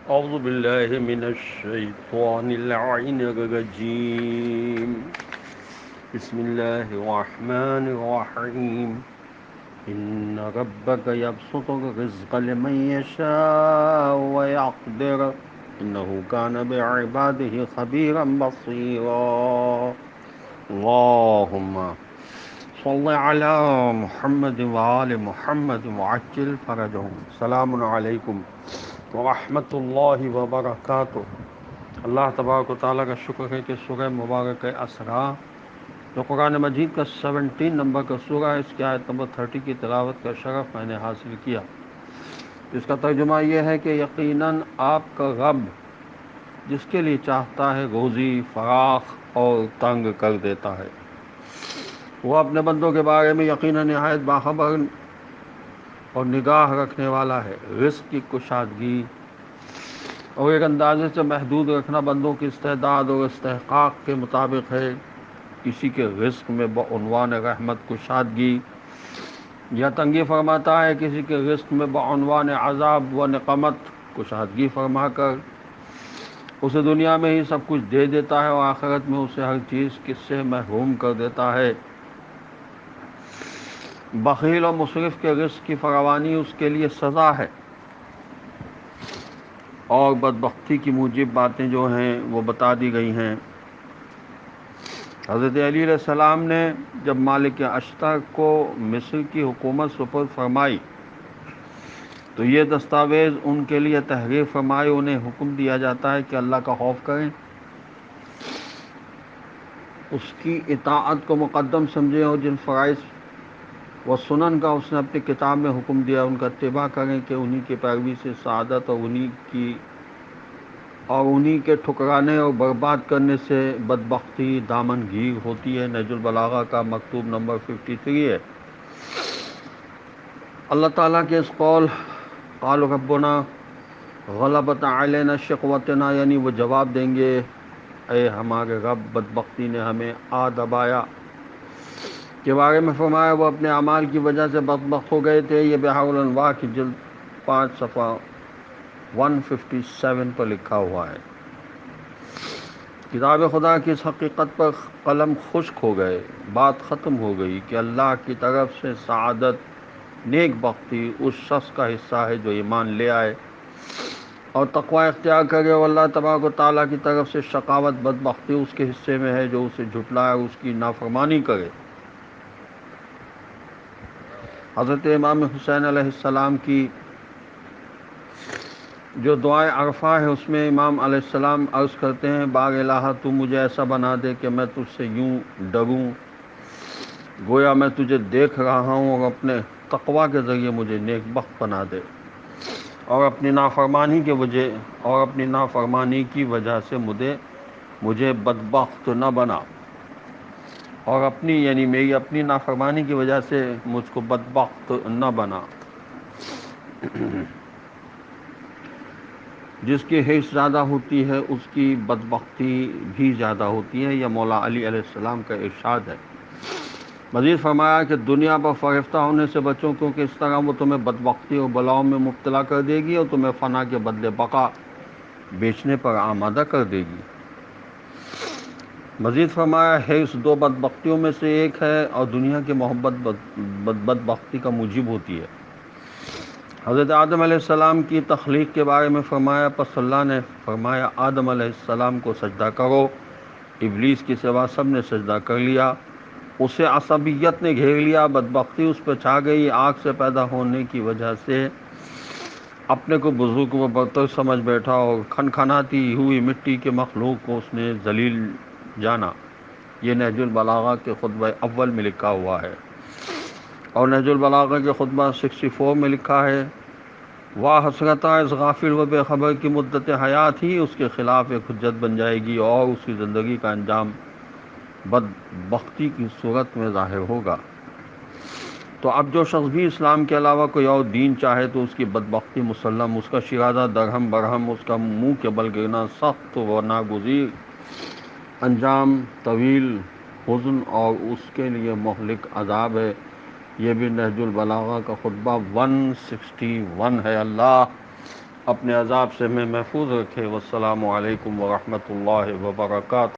أعوذ بالله من الشيطان اللعين الرجيم. بسم الله الرحمن الرحيم. إن ربك يبسط الرزق لمن يشاء ويقدر إنه كان بعباده خبيرا بصيرا. اللهم صل على محمد وآل محمد وعجل فرجهم. السلام علیکم ورحمۃ اللہ وبرکاتہ۔ اللہ تبارک و تعالیٰ کا شکر ہے کہ سورہ مبارک اسراء جو قرآن مجید کا 17 نمبر کا سورہ ہے، اس کی آیت نمبر 30 کی تلاوت کا شرف میں نے حاصل کیا۔ اس کا ترجمہ یہ ہے کہ یقیناً آپ کا رب جس کے لیے چاہتا ہے روزی فراخ اور تنگ کر دیتا ہے۔ وہ اپنے بندوں کے بارے میں یقیناً نہایت باخبر اور نگاہ رکھنے والا ہے۔ رزق کی کشادگی اور ایک اندازے سے محدود رکھنا بندوں کی استعداد اور استحقاق کے مطابق ہے۔ کسی کے رزق میں بعنوان رحمت کشادگی یا تنگی فرماتا ہے، کسی کے رزق میں بعنوان عذاب و نقمت کشادگی فرما کر اسے دنیا میں ہی سب کچھ دے دیتا ہے اور آخرت میں اسے ہر چیز سے محروم کر دیتا ہے۔ بخیل اور مصرف کے رزق کی فراوانی اس کے لیے سزا ہے، اور بدبختی کی موجب باتیں جو ہیں وہ بتا دی گئی ہیں۔ حضرت علی علیہ السلام نے جب مالک اشتر کو مصر کی حکومت سپرد فرمائی تو یہ دستاویز ان کے لیے تحریر فرمائی۔ انہیں حکم دیا جاتا ہے کہ اللہ کا خوف کریں، اس کی اطاعت کو مقدم سمجھیں، اور جن فرائض و سنن کا اس نے اپنی کتاب میں حکم دیا ان کا اتباع کریں کہ انہی کی پیروی سے سعادت اور انہی کے ٹھکرانے اور برباد کرنے سے بدبختی دامن گیر ہوتی ہے۔ نہج البلاغہ کا مکتوب نمبر 53 ہے۔ اللہ تعالیٰ کے اس قول قال ربنا غلبت علینا شقوتنا، یعنی وہ جواب دیں گے اے ہمارے رب، بدبختی نے ہمیں آ دبایا، کے بارے میں فرمایا وہ اپنے اعمال کی وجہ سے بدبخت ہو گئے تھے۔ یہ بحار الانوار کی جلد 5 صفحہ 157 پر لکھا ہوا ہے۔ کتاب خدا کی اس حقیقت پر قلم خشک ہو گئے، بات ختم ہو گئی کہ اللہ کی طرف سے سعادت نیک بختی اس شخص کا حصہ ہے جو ایمان لے آئے اور تقوی اختیار کرے، اور اللہ تبارک و تعالیٰ کی طرف سے شقاوت بدبختی اس کے حصے میں ہے جو اسے جھٹلائے اور اس کی نافرمانی کرے۔ حضرت امام حسین علیہ السلام کی جو دعائے عرفہ ہے اس میں امام علیہ السلام عرض کرتے ہیں باغ الہ تو مجھے ایسا بنا دے کہ میں تجھ سے یوں ڈروں گویا میں تجھے دیکھ رہا ہوں، اور اپنے تقوی کے ذریعے مجھے نیک بخت بنا دے، اور اپنی نافرمانی کی وجہ سے مجھے بدبخت نہ بنا، اور میری اپنی نافرمانی کی وجہ سے مجھ کو بدبخت نہ بنا۔ جس کی حرص زیادہ ہوتی ہے اس کی بدبختی بھی زیادہ ہوتی ہے، یہ مولا علی علیہ السلام کا ارشاد ہے۔ مزید فرمایا کہ دنیا پر فریفتہ ہونے سے بچو، کیونکہ اس طرح وہ تمہیں بدبختی اور بلاؤں میں مبتلا کر دے گی اور تمہیں فنا کے بدلے بقا بیچنے پر آمادہ کر دے گی۔ مزید فرمایا حرص 2 بدبختیوں میں سے ایک ہے، اور دنیا کی محبت بدبختی کا موجب ہوتی ہے۔ حضرت آدم علیہ السلام کی تخلیق کے بارے میں فرمایا پس اللہ نے فرمایا آدم علیہ السلام کو سجدہ کرو، ابلیس کی سوا سب نے سجدہ کر لیا۔ اسے عصبیت نے گھیر لیا، بدبختی اس پہ چھا گئی۔ آگ سے پیدا ہونے کی وجہ سے اپنے کو بزرگ و برتر سمجھ بیٹھا، اور کھنکھناتی ہوئی مٹی کے مخلوق کو اس نے ذلیل جانا۔ یہ نہج البلاغہ کے خطبہ اول میں لکھا ہوا ہے، اور نہج البلاغہ کے خطبہ 64 میں لکھا ہے واہ حسرتا اس غافل و بے خبر کی مدت حیات ہی اس کے خلاف ایک حجت بن جائے گی، اور اس کی زندگی کا انجام بدبختی کی صورت میں ظاہر ہوگا۔ تو اب جو شخص بھی اسلام کے علاوہ کوئی اور دین چاہے تو اس کی بدبختی مسلم، اس کا شرادہ درہم برہم، اس کا منہ کے بل گرنا سخت و ناگزیر، انجام طویل حزن اور اس کے لیے مہلک عذاب ہے۔ یہ بھی نہج البلاغہ کا خطبہ 161 ہے۔ اللہ اپنے عذاب سے میں محفوظ رکھے۔ والسلام علیکم ورحمۃ اللہ وبرکاتہ۔